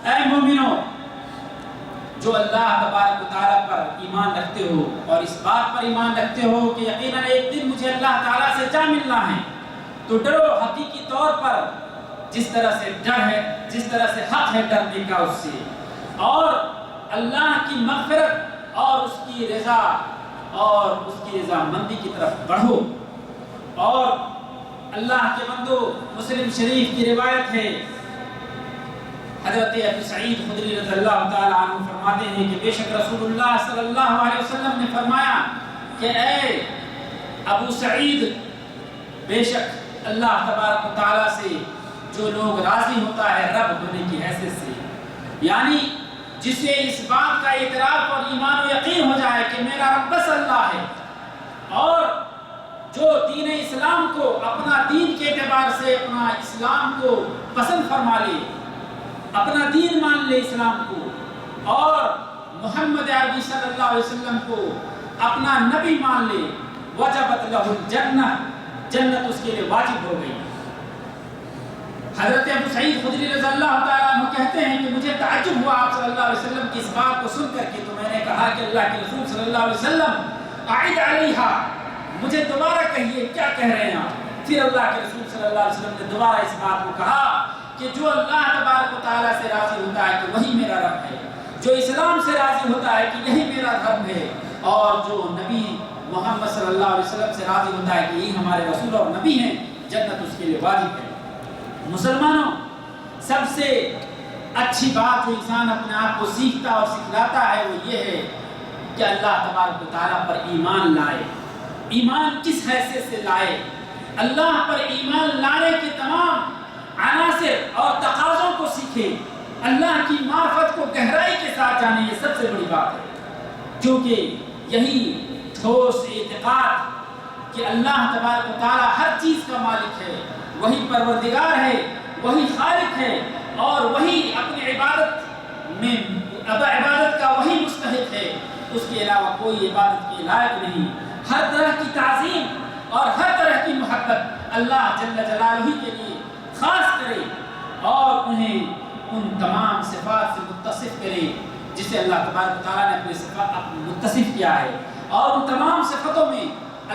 اے مومنو، جو اللہ تبارک و تعالیٰ پر ایمان رکھتے ہو اور اس بات پر ایمان رکھتے ہو کہ یقیناً ایک دن مجھے اللہ تعالیٰ سے جا ملنا ہے، تو ڈرو حقیقی طور پر جس طرح سے ڈر ہے، جس طرح سے حق ہے ڈرنے کا اس سے، اور اللہ کی مغفرت اور اس کی رضا اور اس کی رضا مندی کی طرف بڑھو۔ اور اللہ کے بندو، مسلم شریف کی روایت ہے، حضرت ابو سعید خدری رضی اللہ تعالی عنہ فرماتے ہیں کہ بے شک رسول اللہ صلی اللہ علیہ وسلم نے فرمایا کہ اے ابو سعید، بے شک اللہ تبارک و تعالیٰ سے جو لوگ راضی ہوتا ہے رب ہونے کی حیثیت سے، یعنی جسے اس بات کا اعتراف اور ایمان و یقین ہو جائے کہ میرا رب بس اللہ ہے، اور جو دین اسلام کو اپنا دین کے اعتبار سے اپنا اسلام کو پسند فرما لے، اپنا دین مان لے اسلام کو، اور محمد عربی صلی اللہ علیہ وسلم کو اپنا نبی مان لے، وجبت لہ الجنہ، جنت اس کے لیے واجب ہو گئی۔ حضرت ابو سعید خدری رضی اللہ تعالیٰ عنہ کہتے ہیں کہ مجھے تعجب ہوا آپ صلی اللہ علیہ وسلم کی اس بات کو سن کر کے، تو میں نے کہا کہ اللہ کے رسول صلی اللہ علیہ وسلم اعد علیہا، مجھے دوبارہ کہیے کیا کہہ رہے ہیں آپ۔ پھر اللہ کے رسول صلی اللہ علیہ وسلم نے دوبارہ اس بات کو کہا کہ جو اللہ تبارک و تعالیٰ سے راضی ہوتا ہے کہ وہی میرا رب ہے، جو اسلام سے راضی ہوتا ہے کہ یہی میرا دھرم ہے، اور جو نبی محمد صلی اللہ علیہ وسلم سے راضی ہوتا ہے کہ یہی ہمارے رسول اور نبی ہیں، جنت اس کے لیے واجب ہے۔ مسلمانوں، سب سے اچھی بات جو انسان اپنے آپ کو سیکھتا اور سکھلاتا ہے وہ یہ ہے کہ اللہ تبارک و تعالیٰ پر ایمان لائے۔ ایمان کس حیثیت سے لائے؟ اللہ پر ایمان لانے کے تمام عناصر اور تقاضوں کو سیکھے، اللہ کی معرفت کو گہرائی کے ساتھ جانے، یہ سب سے بڑی بات ہے، کیونکہ یہی ٹھوس اعتقاد کہ اللہ تبارک و تعالیٰ ہر چیز کا مالک ہے، وہی پروردگار ہے، وہی خالق ہے، اور وہی اپنی عبادت کا وہی مستحق ہے، اس کے علاوہ کوئی عبادت کے لائق نہیں۔ ہر طرح کی تعظیم اور ہر طرح کی محبت اللہ جل جلالہ کے لیے خاص کرے، اور انہیں ان تمام صفات سے متصف کرے جسے اللہ تبارک و تعالیٰ نے اپنے صفات متصف کیا ہے، اور ان تمام صفتوں میں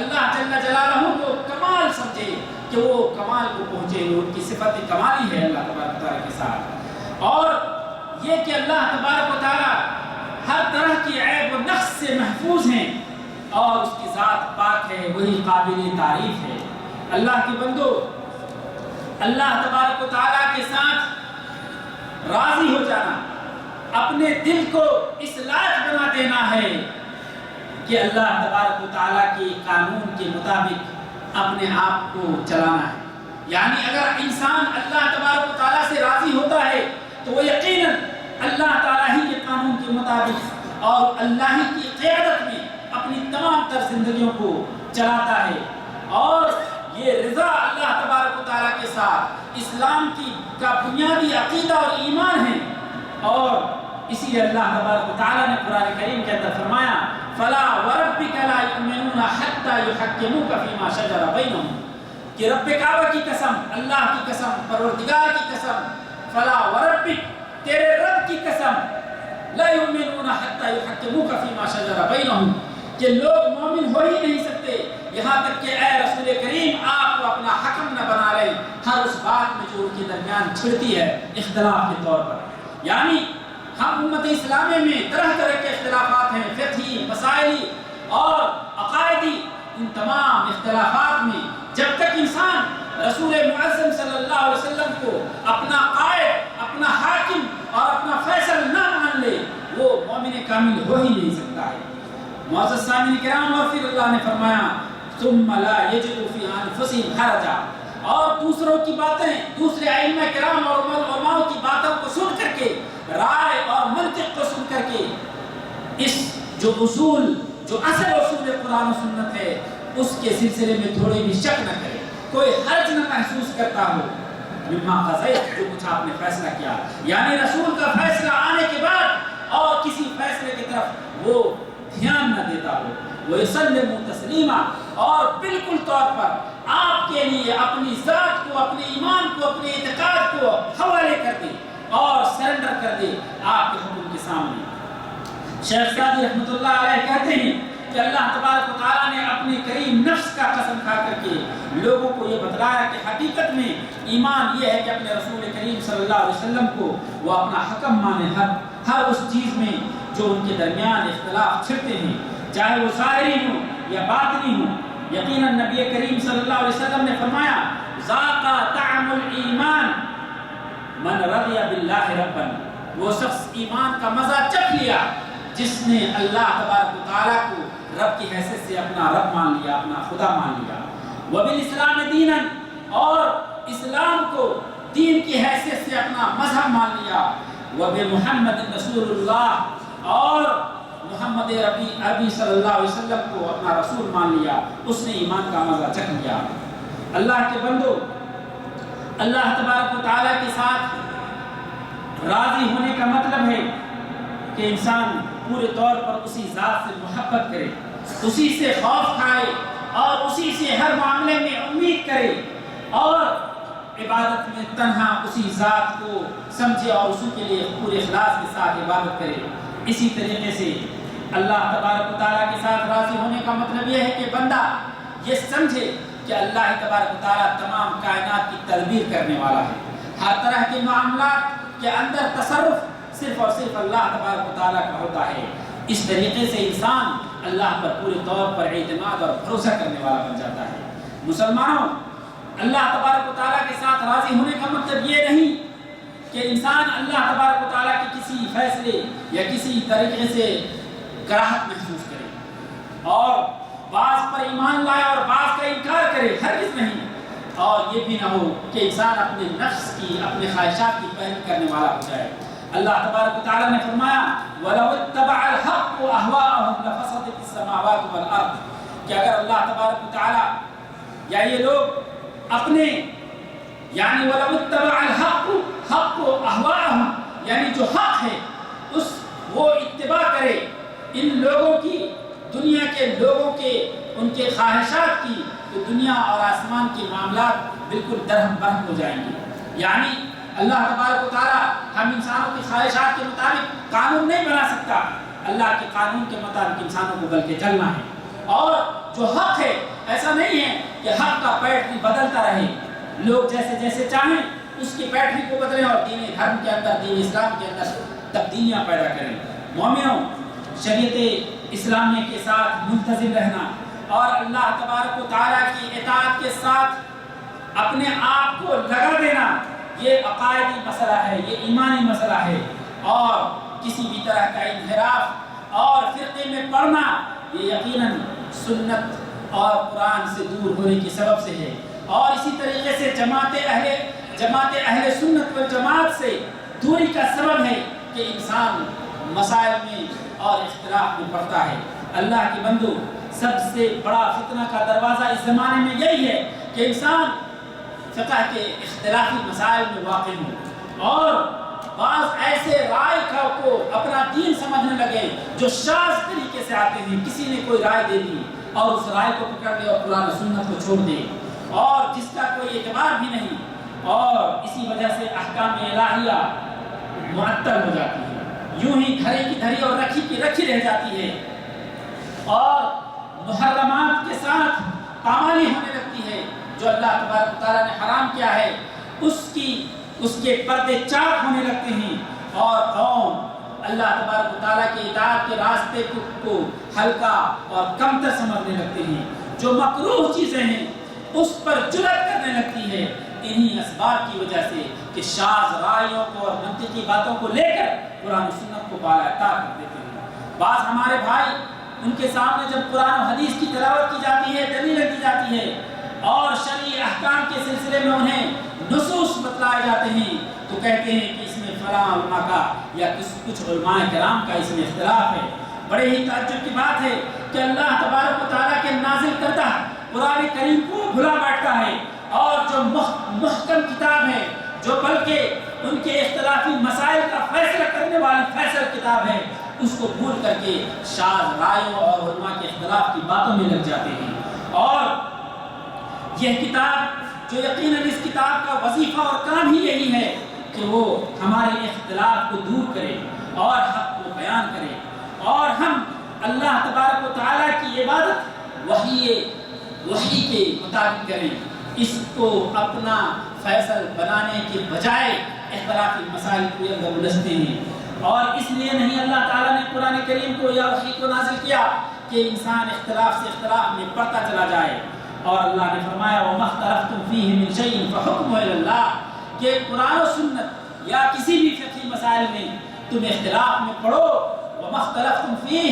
اللہ جل جلالہ کو کمال سمجھے کہ وہ کمال کو پہنچے، ان کی صفت کمالی ہے اللہ تبارک و تعالیٰ کے ساتھ، اور یہ کہ اللہ تبارک و تعالیٰ ہر طرح کی عیب و نقص سے محفوظ ہیں، اور اس کی ذات پاک ہے، وہی قابل تعریف ہے۔ اللہ کے بندو، اللہ تبارک و تعالیٰ کے ساتھ راضی ہو جانا، اپنے دل کو اس لائق بنا دینا ہے کہ اللہ تبارک و تعالیٰ کے قانون کے مطابق اپنے آپ کو چلانا ہے۔ یعنی اگر انسان اللہ تبارک و تعالیٰ سے راضی ہوتا ہے تو وہ یقیناً اللہ تعالیٰ ہی کے قانون کے مطابق اور اللہ ہی کی قیادت میں اپنی تمام تر زندگیوں کو چلاتا ہے، اور یہ رضا اللہ تبارک و تعالیٰ کے ساتھ اسلام کا بنیادی عقیدہ اور ایمان ہے، اور اسی لیے اللہ تبارک و تعالیٰ نے قرآن کریم کے اندر فرمایا فَلَا وَرَبِّكَ لَا يُؤْمِنُونَ حَتَّى يُحَكِّمُوكَ فِي مَا شَجَرَ بَيْنَهُمْ، کہ رب کعبہ کی قسم، اللہ کی قسم، پروردگار کی قسم، فَلَا وَرَبِّكَ، تیرے رب کی قسم، لَا يُؤْمِنُونَ حَتَّى يُحَكِّمُوكَ فِي مَا شَجَرَ بَيْنَهُمْ، کہ لوگ مومن ہو ہی نہیں سکتے یہاں تک کہ اے رسول کریم آپ کو اپنا حکم نہ بنا لیں ہر اس بات میں جو ان کے درمیان چھڑتی ہے اختلاف کے طور پر۔ یعنی ہم امت اسلامیہ میں طرح طرح کے اختلافات ہیں، فقہی، مسائلی اور عقائدی، ان تمام اختلافات میں جب تک انسان رسول معظم صلی اللہ علیہ وسلم کو اپنا قائد، اپنا حاکم اور اپنا فیصل نہ مان لے وہ مومن کامل ہو ہی نہیں سکتا ہے۔ معزز سامعین کرام، اور پھر اللہ نے فرمایا ثم لا یجدوا فی انفسہم حرجا، اور دوسروں کی باتیں، دوسرے ائمہ کرام اور علماء کی باتوں کو سن کر کے، رائے اور منطق کو سن کر کے، اس جو اصول، جو اصل اصول قرآن و سنت ہے اس کے سلسلے میں تھوڑی بھی شک نہ کرے، کوئی حرج نہ محسوس کرتا ہو مما قضیت، جو کچھ آپ نے فیصلہ کیا، یعنی رسول کا فیصلہ آنے کے بعد اور کسی فیصلے کی طرف وہ دھیان نہ دیتا ہو، وَيُسَلِّمُ تَسْلِيمًا، اور بالکل طور پر آپ کے لیے اپنی ذات کو، اپنے ایمان کو، اپنے اعتقاد کو حوالے کر دے اور سرنڈر کر دے آپ کے حکم کے سامنے۔ شیخ سعدی رحمۃ اللہ علیہ کہتے ہیں کہ اللہ تبارک و تعالیٰ نے اپنے کریم نفس کا قسم کھا کر کے لوگوں کو یہ بتلایا کہ حقیقت میں ایمان یہ ہے کہ اپنے رسول کریم صلی اللہ علیہ وسلم کو وہ اپنا حکم مانے، ہر اس چیز میں جو ان کے درمیان اختلاف چھڑتے ہیں، چاہے وہ ظاہری ہو یا باطنی ہو۔ یقیناً نبی کریم صلی اللہ علیہ وسلم نے فرمایا ذاق طعم الایمان من رضی باللہ ربا، وہ شخص ایمان کا مزہ چکھ لیا جس نے اللہ تبارک و تعالیٰ کو رب کی حیثیت سے اپنا رب مان لیا، اپنا خدا مان لیا۔ وبالاسلام دینا، اور اسلام کو دین کی حیثیت سے اپنا مذہب مان لیا۔ وبمحمد رسول اللہ، اور محمد عربی صلی اللہ علیہ وسلم کو اپنا رسول مان لیا، اس نے ایمان کا مزہ چکھ لیا۔ اللہ کے بندو، اللہ تبارک و تعالیٰ کے ساتھ راضی ہونے کا مطلب ہے کہ انسان پورے طور پر اسی ذات سے محبت کرے، اسی سے خوف کھائے اور اسی سے ہر معاملے میں امید کرے، اور عبادت میں تنہا اسی ذات کو سمجھے اور اسی کے لیے پورے اخلاص کے ساتھ عبادت کرے۔ اسی طریقے سے اللہ تبارک و تعالیٰ کے ساتھ راضی ہونے کا مطلب یہ ہے کہ بندہ یہ سمجھے کہ اللہ تبارک و تعالیٰ تمام کائنات کی تدبیر کرنے والا ہے، ہر طرح کے معاملات کے اندر تصرف صرف اور صرف اللہ تبارک و تعالیٰ کا ہوتا ہے۔ اس طریقے سے انسان اللہ پر پورے طور پر اعتماد اور بھروسہ کرنے والا بن جاتا ہے۔ مسلمانوں، اللہ تبارک و تعالیٰ کے ساتھ راضی ہونے کا مطلب یہ نہیں کہ انسان اللہ تبارک و تعالیٰ کے کسی فیصلے یا کسی طریقے سے کراہت محسوس کرے اور بعض پر ایمان لائے اور بعض کا انکار کرے، ہرگز نہیں۔ اور یہ بھی نہ ہو کہ انسان اپنے نفس کی، اپنے خواہشات کی پیروی کرنے والا ہو جائے۔ اللہ تبارک و تعالیٰ نے فرمایا وَلَوِ اتَّبَعَ الْحَقُّ أَهْوَاءَهُمْ لَفَسَدَتِ السَّمَاوَاتُ وَالْأَرْضُ، کہ اگر اللہ تبارک و تعالیٰ یا یہ لوگ اپنے یعنی وَلَوِ اتَّبَعَ الْحَقُّ حق و أَهْوَاءَهُمْ، یعنی جو حق ہے اس وہ اتباع کرے ان لوگوں کی، دنیا کے لوگوں کے، ان کے خواہشات کی، تو دنیا اور آسمان کے معاملات بالکل درہم برہم ہو جائیں گے۔ یعنی اللہ تبارک و تعالیٰ ہم انسانوں کی خواہشات کے مطابق قانون نہیں بنا سکتا، اللہ کے قانون کے مطابق انسانوں کو بلکہ چلنا ہے۔ اور جو حق ہے ایسا نہیں ہے کہ حق کا پیٹری بدلتا رہے، لوگ جیسے جیسے چاہیں اس کی پیٹری کو بدلیں اور دین دھرم کے اندر، دین اسلام کے اندر تبدیلیاں پیدا کریں۔ مومنوں، شریعت اسلامیہ کے ساتھ ملتزم رہنا اور اللہ تبارک و تعالیٰ کی اطاعت کے ساتھ اپنے آپ کو لگا دینا، یہ عقائدی مسئلہ ہے، یہ ایمانی مسئلہ ہے، اور کسی بھی طرح کا انحراف اور فرقے میں پڑنا یہ یقیناً سنت اور قرآن سے دور ہونے کے سبب سے ہے، اور اسی طریقے سے جماعت اہل سنت والجماعت سے دوری کا سبب ہے کہ انسان مسائل میں اور اختلاف میں پڑتا ہے۔ اللہ کے بندو، سب سے بڑا فتنہ کا دروازہ اس زمانے میں یہی ہے کہ انسان فقہ کے اختلافی مسائل میں واقع ہوں اور بعض ایسے رائے کو اپنا دین سمجھنے لگے جو شاذ طریقے سے آتے ہیں۔ کسی نے کوئی رائے دے دی اور اس رائے کو پکڑ لے اور قرآن و سنت کو چھوڑ دے، اور جس کا کوئی اعتبار بھی نہیں، اور اسی وجہ سے احکام الہیہ معطل ہو جاتی ہے، یوں ہی دھری کی دھری اور رکھی کی رکھی رہ جاتی ہے، اور محرمات کے ساتھ پامالی ہونے لگتی ہے۔ جو اللہ تبارک و تعالیٰ نے حرام کیا ہے اس کے پردے چاک ہونے لگتے ہیں، اور قوم اللہ تبارک و تعالیٰ کے اطاعت کے راستے کو ہلکا اور کمتر سمجھنے لگتے ہیں۔ جو مکروہ چیزیں ہیں اس پر جرأت کرنے لگتی ہے، انہی اسباب کی وجہ سے کہ شاذ رائیوں کو اور منطقی باتوں کو لے کر قرآن و سنت کو بالاتار کر دیتے ہیں۔ بعض ہمارے بھائی، ان کے سامنے جب قرآن و حدیث کی تلاوت کی جاتی ہے، دلیلیں دی جاتی ہے اور شرعی احکام کے سلسلے میں انہیں نصوص بتلائے جاتے ہیں، تو کہتے ہیں کہ اس میں فلاں علماء کا یا کچھ علماء کرام کا اس میں اختلاف ہے۔ بڑے ہی تعجب کی بات ہے کہ اللہ تبارک و تعالیٰ کے نازل کردہ قرآن کریم کو بھلا بیٹھتا ہے، اور جو محکم کتاب ہے، جو بلکہ ان کے اختلافی مسائل کا فیصلہ کرنے والی فیصل کتاب ہے، اس کو بھول کر کے شاذ رائیوں اور علماء کے اختلاف کی باتوں میں لگ جاتے ہیں۔ اور یہ کتاب جو یقیناً اس کتاب کا وظیفہ اور کام ہی یہی ہے کہ وہ ہمارے اختلاف کو دور کرے اور حق کو بیان کرے، اور ہم اللہ تبارک و تعالیٰ کی عبادت وحی کے مطابق کریں، اس کو اپنا فیصل بنانے کے بجائے اختلافی مسائل کے اندر الجھتے ہیں۔ اور اس لیے نہیں اللہ تعالیٰ نے قرآن کریم کو یا وحی کو نازل کیا کہ انسان اختلاف سے اختلاف میں پڑھتا چلا جائے۔ اور اللہ نے فرمایا وَمَا اخْتَلَفْتُمْ فِيهِ مِنْ شَيْءٍ فَحُكْمُهُ إِلَى اللَّهِ، کہ قرآن و سنت یا کسی بھی فقہی مسائل میں تم اختلاف میں پڑھو، وَمَا اخْتَلَفْتُمْ فِيهِ،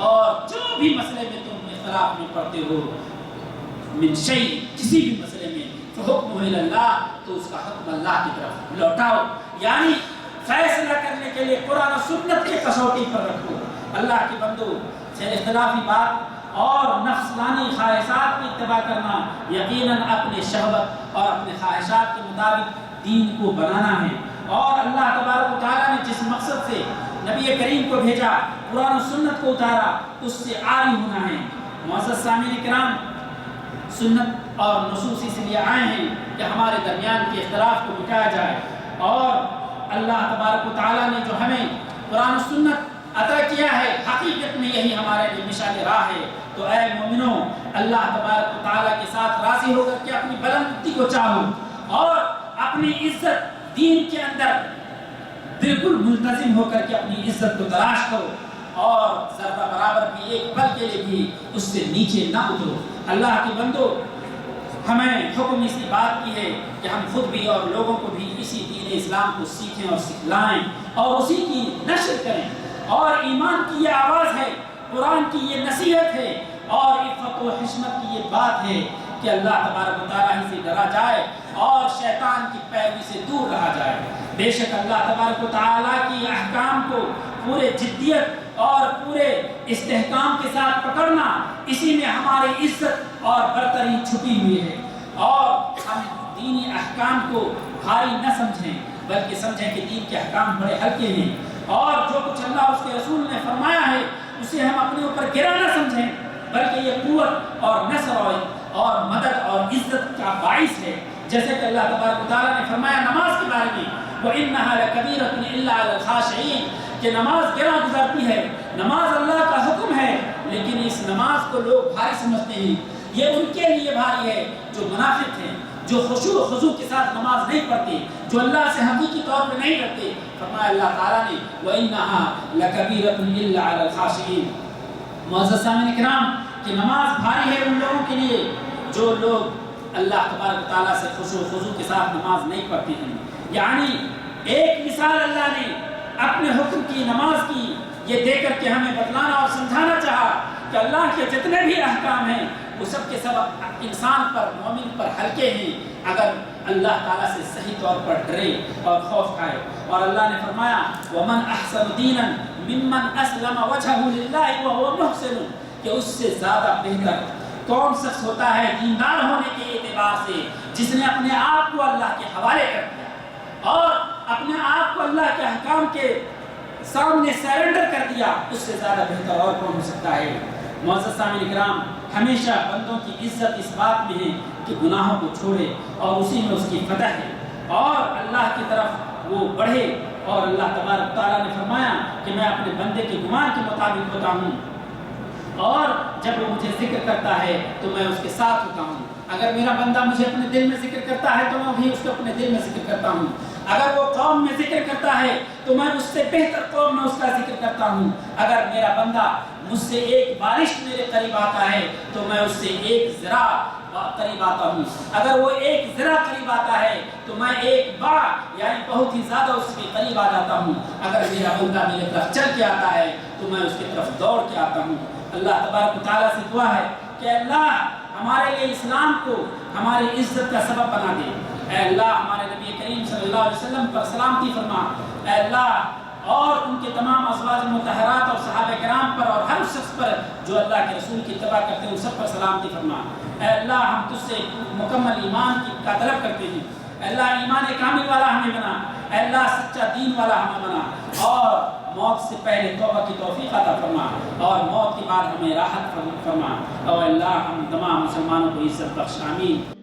اور جو بھی مسئلے میں تم اختلاف میں پڑھتے ہو، من شیء، کسی بھی مسئلے میں، فحکمہ الی اللہ، تو اس کا حکم اللہ کی طرف لوٹاؤ، یعنی فیصلہ کرنے کے لیے قرآن و سنت کے کسوٹی پر رکھو۔ اللہ کے بندو سے اختلافی بات اور نفسانی خواہشات کی اتباع کرنا یقیناً اپنے شہوت اور اپنے خواہشات کے مطابق دین کو بنانا ہے، اور اللہ تبارک و تعالیٰ نے جس مقصد سے نبی کریم کو بھیجا، قرآن و سنت کو اتارا، اس سے عاری ہونا ہے۔ معزز سامعین کرام، سنت اور نصوص اس لیے آئے ہیں کہ ہمارے درمیان کے اختلاف کو مٹایا جائے، اور اللہ تبارک و تعالیٰ نے جو ہمیں قرآن و سنت عطا کیا ہے، حقیقت میں یہی ہمارے لیے مشعل راہ ہے۔ تو اے مومنوں، اللہ تبارک و تعالیٰ کے ساتھ راضی ہو کر کے اپنی بلندی کو چاہو، اور اپنی عزت دین کے اندر بالکل ملتزم ہو کر کے اپنی عزت کو تلاش کرو، اور ذرہ برابر بھی ایک پل کے لیے بھی اس سے نیچے نہ اترو۔ اللہ کے بندو، ہمیں حکم اسی بات کی ہے کہ ہم خود بھی اور لوگوں کو بھی اسی دین اسلام کو سیکھیں اور سکھلائیں، اور اسی کی نشر کریں۔ اور ایمان کی یہ آواز ہے، قرآن کی یہ نصیحت ہے، اور عفت و حشمت کی یہ بات ہے کہ اللہ تبارک و تعالیٰ ہی سے ڈرا جائے اور شیطان کی پیروی سے دور رہا جائے۔ بے شک اللہ تبارک و تعالیٰ کی احکام کو پورے جدیت اور پورے استحکام کے ساتھ پکڑنا، اسی میں ہماری عزت اور برتری چھپی ہوئی ہے۔ اور ہم دینی احکام کو بھاری نہ سمجھیں، بلکہ سمجھیں کہ دین کے احکام بڑے ہلکے ہیں، اور جو کچھ اللہ اس کے رسول نے فرمایا ہے اسے ہم اپنے اوپر گرا نہ سمجھیں، بلکہ یہ قوت اور نصر اور مدد اور عزت کا باعث ہے۔ جیسے کہ اللہ تبارک و تعالیٰ نے فرمایا نماز کے بارے میں، وَإِنَّهَا لَكَبِيرَةٌ إِلَّا عَلَى الْخَاشِعِينَ، کہ نماز گراں گزرتی ہے، نماز اللہ کا حکم ہے، لیکن اس نماز کو لوگ بھاری سمجھتے ہیں۔ یہ ان کے لیے بھاری ہے جو منافق ہیں، جو خشوع و خضوع کے ساتھ نماز نہیں پڑھتے، جو اللہ سے حقیقی طور پہ نہیں ڈرتے۔ فرمایا اللہ تعالیٰ نے وَإِنَّهَا لَكَبِيرَةٌ إِلَّا عَلَى الْخَاشِعِينَ۔ معزز سامعین کرام، کہ نماز بھاری ہے ان لوگوں کے لیے جو لوگ اللہ تبارک و تعالیٰ سے خشوع و خضوع کے ساتھ نماز نہیں پڑھتے ہیں۔ یعنی ایک مثال اللہ نے اپنے حکم کی، نماز کی، یہ دے کر کے ہمیں بتلانا اور سمجھانا چاہا کہ اللہ کے جتنے بھی احکام ہیں وہ سب کے سب انسان پر، مومن پر ہلکے ہیں، اگر اللہ تعالیٰ سے صحیح طور پر ڈرے اور خوف کھائے۔ اور اللہ نے فرمایا وَمَنْ أَحْسَنُ دِينًا مِمَّنْ أَسْلَمَ وَجْهَهُ لِلَّهِ وَهُوَ مُحْسِنٌ، کہ اس سے زیادہ بہتر کون شخص ہوتا ہے دیندار ہونے کے اعتبار سے جس نے اپنے آپ کو اللہ کے حوالے کر دیا اور اپنے آپ کو اللہ کے احکام کے سامنے سیرنڈر کر دیا، اس سے زیادہ بہتر اور کون ہو سکتا ہے۔ معزز سامعین کرام، ہمیشہ بندوں کی عزت اس بات میں ہے کہ گناہوں کو چھوڑے اور اسی میں اس کی فتح ہے اور اللہ کی طرف وہ بڑھے۔ اور اللہ تبارک تعالیٰ نے فرمایا کہ میں اپنے بندے کے گمان کے مطابق ہوتا ہوں، اور جب وہ مجھے ذکر کرتا ہے تو میں اس کے ساتھ ہوتا ہوں۔ اگر میرا بندہ مجھے اپنے دل میں ذکر کرتا ہے تو میں بھی اس کو اپنے دل میں ذکر کرتا ہوں۔ اگر وہ قوم میں ذکر کرتا ہے تو میں اس سے بہتر قوم میں اس کا ذکر کرتا ہوں۔ اگر میرا بندہ مجھ سے ایک بارش میرے قریب آتا ہے تو میں اس سے ایک ذرا قریب آتا ہوں۔ اگر وہ ایک ذرا قریب آتا ہے تو میں ایک باع یعنی بہت ہی زیادہ اس کے قریب آ جاتا ہوں۔ اگر میرا بندہ میرے طرف چل کے آتا ہے تو میں اس کی طرف دوڑ کے آتا ہوں۔ اللہ تبارک و تعالیٰ سے دعا ہے کہ اللہ ہمارے لیے اسلام کو ہماری عزت کا سبب بنا دے۔ اے اللہ ہمارے نبی کریم صلی اللہ علیہ وسلم پر سلامتی فرما۔ اے اللہ اور ان کے تمام ازواج مطہرات اور صحابہ کرام پر اور ہر شخص پر جو اللہ کے رسول کی اتباع کرتے ہیں ان سب پر سلامتی فرما۔ اے اللہ ہم تجھ سے مکمل ایمان کا طلب کرتے ہیں۔ اے اللہ ایمان کامل والا ہمیں بنا۔ اے اللہ سچا دین والا ہمیں بنا، اور موت سے پہلے توبہ کی توفیق عطا فرما، اور موت کے بعد ہمیں راحت فرما۔ اور اللہ ہم تمام مسلمانوں کو عزت بخش، آمین۔